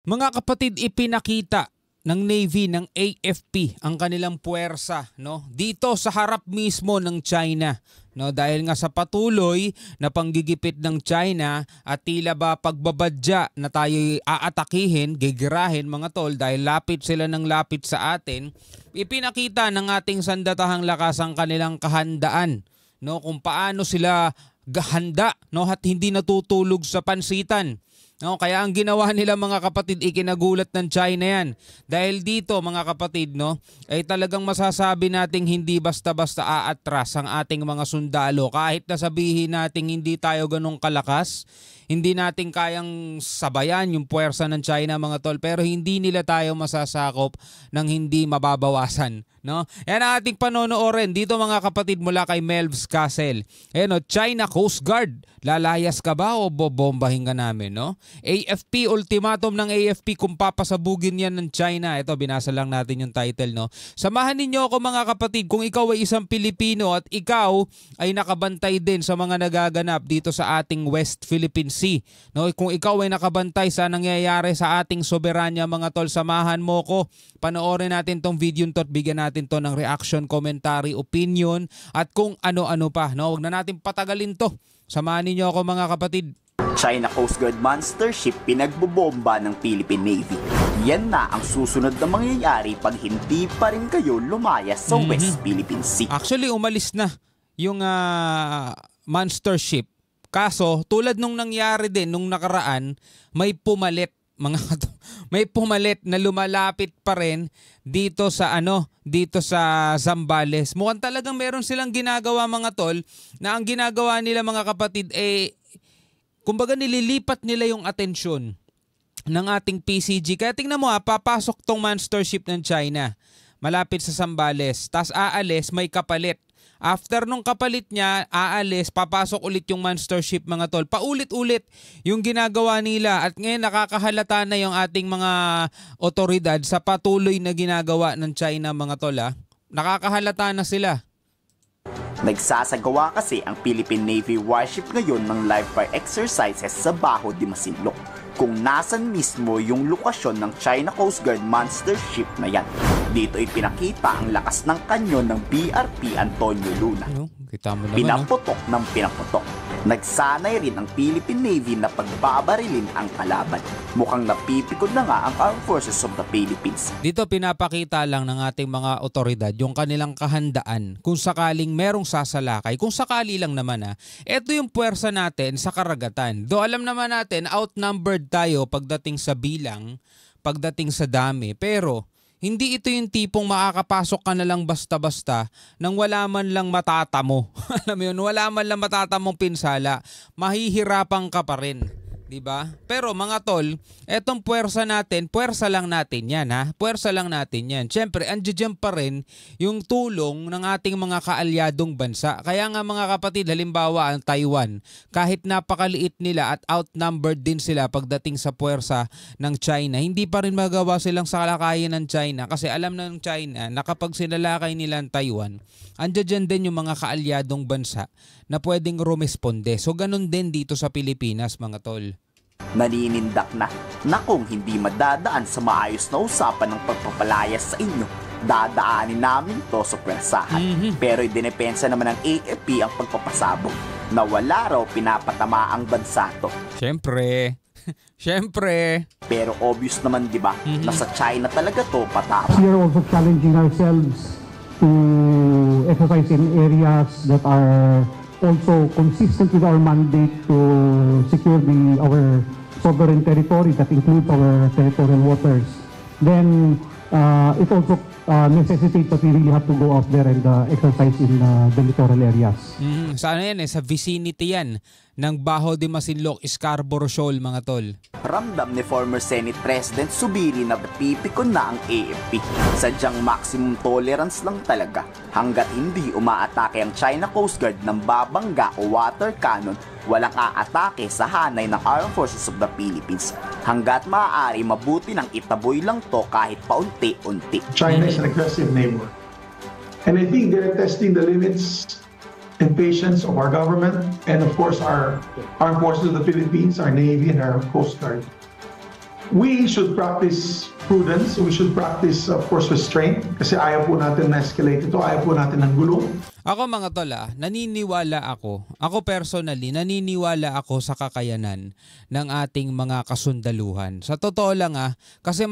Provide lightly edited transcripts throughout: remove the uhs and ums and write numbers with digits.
Mga kapatid, ipinakita ng Navy ng AFP ang kanilang puwersa, no, dito sa harap mismo ng China, no, dahil nga sa patuloy na panggigipit ng China at tila ba pagbabadya na tayo aatakihin, gigirahin mga tol dahil lapit sila ng lapit sa atin. Ipinakita ng ating sandatahang lakas ang kanilang kahandaan, no, kung paano sila handa, no, at hindi natutulog sa pansitan. No, kaya ang ginawa nila mga kapatid, ikinagulat ng China yan. Dahil dito mga kapatid, no, ay talagang masasabi nating hindi basta-basta aatras ang ating mga sundalo. Kahit na sabihin nating hindi tayo ganong kalakas, hindi natin kayang sabayan yung puwersa ng China mga tol, pero hindi nila tayo masasakop ng hindi mababawasan. No? Yan ang ating panonoorin dito mga kapatid mula kay Melvs Castle. Ayan, no, China Coast Guard, lalayas ka ba o bobombahin ka namin? No? AFP, ultimatum ng AFP kung papasabugin yan ng China. Ito, binasa lang natin yung title. No? Samahan ninyo ako mga kapatid kung ikaw ay isang Pilipino at ikaw ay nakabantay din sa mga nagaganap dito sa ating West Philippine Sea. No? Kung ikaw ay nakabantay sa nangyayari sa ating soberanya mga tol, samahan mo ko. Panoorin natin tong video to at bigyan natin to ng reaction, commentary, opinion at kung ano-ano pa. No? Huwag na natin patagalin to. Samahan ninyo ako mga kapatid. China Coast Guard monster ship pinagbobomba ng Philippine Navy. Yan na ang susunod na mangyayari pag hindi pa rin kayo lumayas sa West Philippine Sea. Actually, umalis na yung monster ship. Kaso, tulad nung nangyari din nung nakaraan, may pumalit may pumalit na lumalapit pa rin dito sa dito sa Zambales. Mukhang talagang meron silang ginagawa mga tol, na ang ginagawa nila mga kapatid kumbaga nililipat nila yung atensyon ng ating PCG. Kaya tingnan mo papasok tong monster ship ng China malapit sa Zambales. Tas aalis, may kapalit. After nung kapalit niya, aalis, papasok ulit yung monster ship mga tol. Paulit-ulit yung ginagawa nila at ngayon nakakahalata na yung ating mga otoridad sa patuloy na ginagawa ng China mga tol. Nakakahalata na sila. Nagsasagawa kasi ang Philippine Navy warship ngayon ng live fire exercises sa Baho de Masinloc, kung nasan mismo yung lokasyon ng China Coast Guard monster ship na yan. Dito ay pinakita ang lakas ng kanyon ng BRP Antonio Luna. Kita mo naman, pinaputok ng pinaputok. Nagsanay rin ang Philippine Navy na pagbabarilin ang kalaban. Mukhang napipikon na nga ang Armed Forces of the Philippines. Dito pinapakita lang ng ating mga otoridad yung kanilang kahandaan kung sakaling merong sasalakay. Kung sakali lang naman ito yung puwersa natin sa karagatan. Do alam naman natin outnumbered tayo pagdating sa bilang, pagdating sa dami, pero hindi ito yung tipong makakapasok ka na lang basta-basta nang wala man lang matatamo. Alam mo yun, wala man lang matatamong pinsala, mahihirapan ka pa rin. Diba? Pero mga tol, etong puwersa natin, puwersa lang natin yan puwersa lang natin yan. Siyempre, andiyan pa rin yung tulong ng ating mga kaalyadong bansa. Kaya nga mga kapatid, halimbawa ang Taiwan, kahit napakaliit nila at outnumbered din sila pagdating sa puwersa ng China, hindi pa rin magawa silang salakayin ng China kasi alam na ng China na kapag sinalakay nila ang Taiwan, andiyan din yung mga kaalyadong bansa na pwedeng rumesponde. So ganun din dito sa Pilipinas mga tol. Naninindak na kung hindi madadaan sa maayos na usapan ng pagpapalayas sa inyo, dadaanin namin to sa pwersahan. Pero idinepensa naman ng AFP ang pagpapasabog na wala raw pinapatama ang bansa to. Siyempre. Siyempre. Pero obvious naman diba na sa China talaga to patama. We are also challenging ourselves to exercise in areas that are also consistent with our mandate to secure our sovereign territory, that includes our territorial waters. Then it also necessitates that we really have to go out there and exercise in the littoral areas. Sa yan sa vicinity yan ng Baho de Masinloc, Scarborough Shoal mga tol. Ramdam ni former Senate President Subiri na napipikon na ang AFP. Sadyang maximum tolerance lang talaga hanggat hindi umaatake ang China Coast Guard ng babangga o water cannon, walang aatake sa hanay ng Armed Forces of the Philippines. Hanggat maaari, mabuti nang itaboy lang to kahit paunti-unti. China is an aggressive neighbor. And I think they're testing the limits and patience of our government and of course our Armed Forces of the Philippines, our Navy and our Coast Guard. we should practice prudence. We should practice, of course, restraint. Kasi ayaw po natin na-escalate ito. Ayaw po natin ng gulo. Ako mga tol, naniniwala ako personally, naniniwala ako sa kakayanan ng ating mga kasundaluhan. Sa totoo lang kasi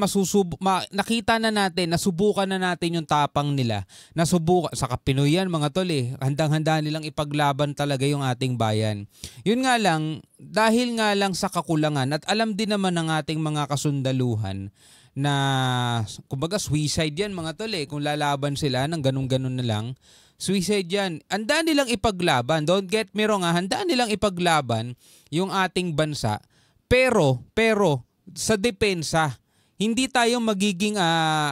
nakita na natin, nasubukan na natin yung tapang nila. Nasubukan, sa Pinoy yan mga tol handang-handa nilang ipaglaban talaga yung ating bayan. Yun nga lang, dahil nga lang sa kakulangan at alam din naman ng ating mga kasundaluhan na kumbaga suicide yan mga tol kung lalaban sila ng ganun-ganun na lang. Suicide yan. Handa nilang ipaglaban. Don't get me wrong handa nilang ipaglaban yung ating bansa. Pero sa depensa, hindi tayo magiging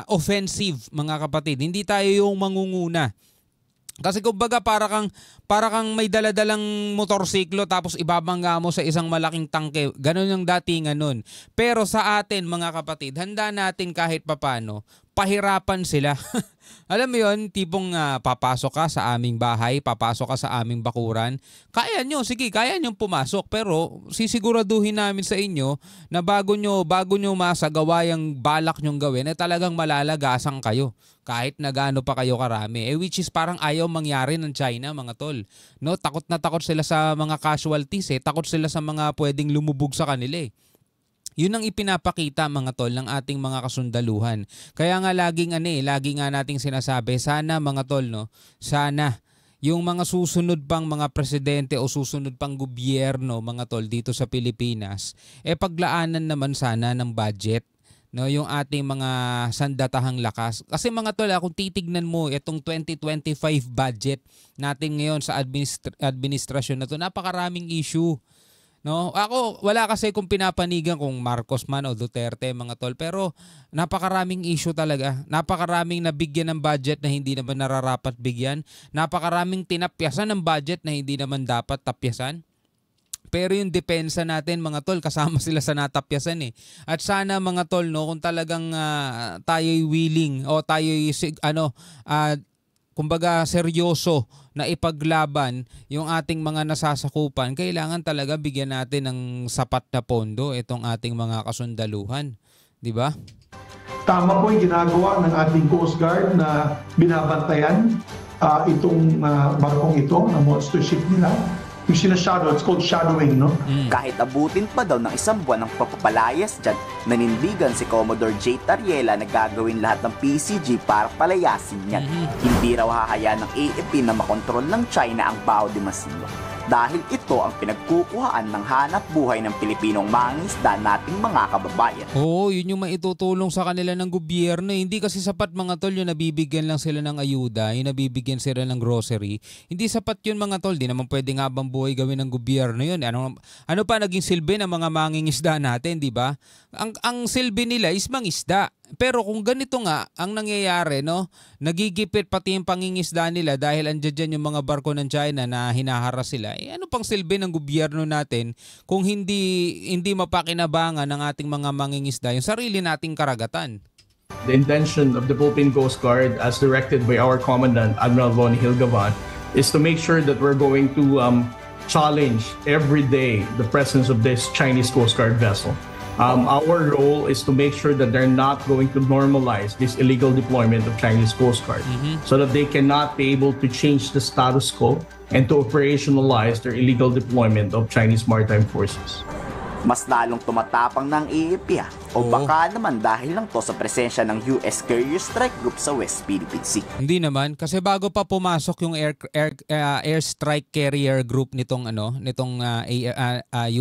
offensive mga kapatid. Hindi tayo yung mangunguna. Kasi kumbaga para kang may daladalang motorsiklo tapos ibabangga mo sa isang malaking tangke. Ganon yung datingan nun. Pero sa atin mga kapatid, handa natin kahit papano pahirapan sila. Alam mo yun, tipong papasok ka sa aming bahay, papasok ka sa aming bakuran. Kaya nyo, sige, kaya nyo pumasok. Pero sisiguraduhin namin sa inyo na bago nyo masagawa yung balak nyong gawin, talagang malalagasan kayo. Kahit na gaano pa kayo karami. Which is parang ayaw mangyari ng China, mga tol. No, takot na takot sila sa mga casualties Takot sila sa mga pwedeng lumubog sa kanila Yun ang ipinapakita mga tol ng ating mga kasundaluhan. Kaya nga lagi nga nating sinasabi, sana mga tol, sana yung mga susunod pang mga presidente o susunod pang gobyerno mga tol dito sa Pilipinas, paglaanan naman sana ng budget. Yung ating mga sandatahang lakas. Kasi mga tol, kung titignan mo itong 2025 budget natin ngayon sa administrasyon na to, napakaraming issue. Ako, wala kasi kung pinapanigan kung Marcos man o Duterte mga tol, pero napakaraming issue talaga. Napakaraming nabigyan ng budget na hindi naman nararapat bigyan. Napakaraming tinapyasan ng budget na hindi naman dapat tapyasan. Pero yung depensa natin mga tol, kasama sila sa natapyasan At sana mga tol, kung talagang tayo'y willing o tayo'y kumbaga seryoso na ipaglaban yung ating mga nasasakupan, kailangan talaga bigyan natin ng sapat na pondo itong ating mga kasundaluhan. Di ba? Tama po yung ginagawa ng ating Coast Guard na binabantayan itong barkong ito, na monster ship nila. Yung sinashadow, it's called shadowing, no? Kahit abutin pa daw ng isang buwan ng papapalayas dyan, nanindigan si Commodore J. Tariela na gagawin lahat ng PCG para palayasin yan. Hindi raw hahayaan ng AFP na makontrol ng China ang Bao de Masinloc. Dahil ito ang pinagkukuhaan ng hanap buhay ng Pilipinong mangingisda nating mga kababayan. Oo, yun yung maitutulong sa kanila ng gobyerno. Hindi kasi sapat mga tol yung nabibigyan lang sila ng ayuda, yung nabibigyan sila ng grocery. Hindi sapat yun mga tol, di naman pwede nga habang buhay gawin ng gobyerno yun. Ano pa naging silbi ng mga mangingisda natin, di ba? Ang silbi nila is mangisda. Pero kung ganito nga ang nangyayari, nagigipit pati yung pangingisda nila dahil andyan dyan yung mga barko ng China na hinaharas sila, ano pang silbi ng gobyerno natin kung hindi mapakinabangan ng ating mga mangingisda yung sarili nating karagatan? The intention of the Philippine Coast Guard, as directed by our Commandant, Admiral Von Hilgavan, is to make sure that we're going to challenge every day the presence of this Chinese Coast Guard vessel. Our role is to make sure that they're not going to normalize this illegal deployment of Chinese Coast Guard so that they cannot be able to change the status quo and to operationalize their illegal deployment of Chinese maritime forces. Mas lalong tumatapang ng AFP o baka naman dahil lang to sa presensya ng US Carrier Strike Group sa West Philippine Sea. Hindi naman, kasi bago pa pumasok yung air strike carrier group nitong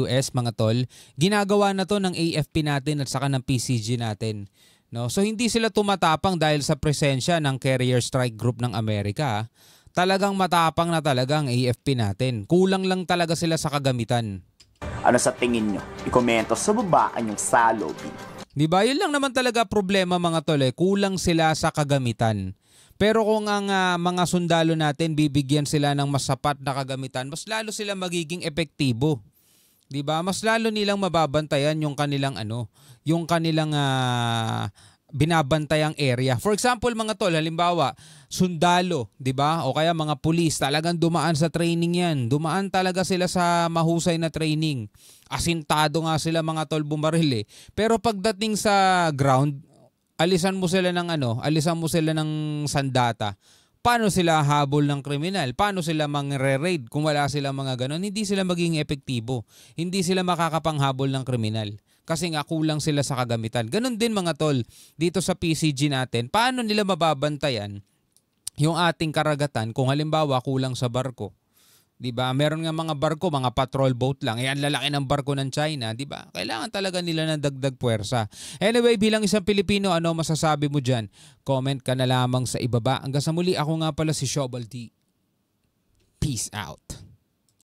US mga tol, ginagawa na to ng AFP natin at saka ng PCG natin. So hindi sila tumatapang dahil sa presensya ng carrier strike group ng Amerika. Talagang matapang na talaga ang AFP natin. Kulang lang talaga sila sa kagamitan. Ano sa tingin nyo? I-komento sa baba ang yung salobin. Di ba? Yun lang naman talaga problema mga tol. Kulang sila sa kagamitan. Pero kung ang mga sundalo natin bibigyan sila ng mas sapat na kagamitan, mas lalo sila magiging epektibo. Di ba? Mas lalo nilang mababantayan yung kanilang binabantayang area. For example, mga tol, halimbawa, sundalo, 'di ba? O kaya mga pulis, talagang dumaan sa training 'yan. Dumaan talaga sila sa mahusay na training. Asintado nga sila mga tol bumaril eh. Pero pagdating sa ground, alisan mo sila ng sandata. Paano sila habol ng kriminal? Paano sila mangre-raid kung wala silang mga ganon? Hindi sila maging epektibo. Hindi sila makakapanghabol ng kriminal. Kasi nga kulang sila sa kagamitan. Ganon din mga tol, dito sa PCG natin, paano nila mababantayan yung ating karagatan kung halimbawa kulang sa barko? 'Di ba? Meron nga mga barko, mga patrol boat lang. Ang lalaki ng barko ng China, 'di ba? Kailangan talaga nila ng dagdag puwersa. Anyway, bilang isang Pilipino, ano masasabi mo diyan? Comment ka na lamang sa ibaba. Hanggang sa muli, ako nga pala si Shobal D. Peace out.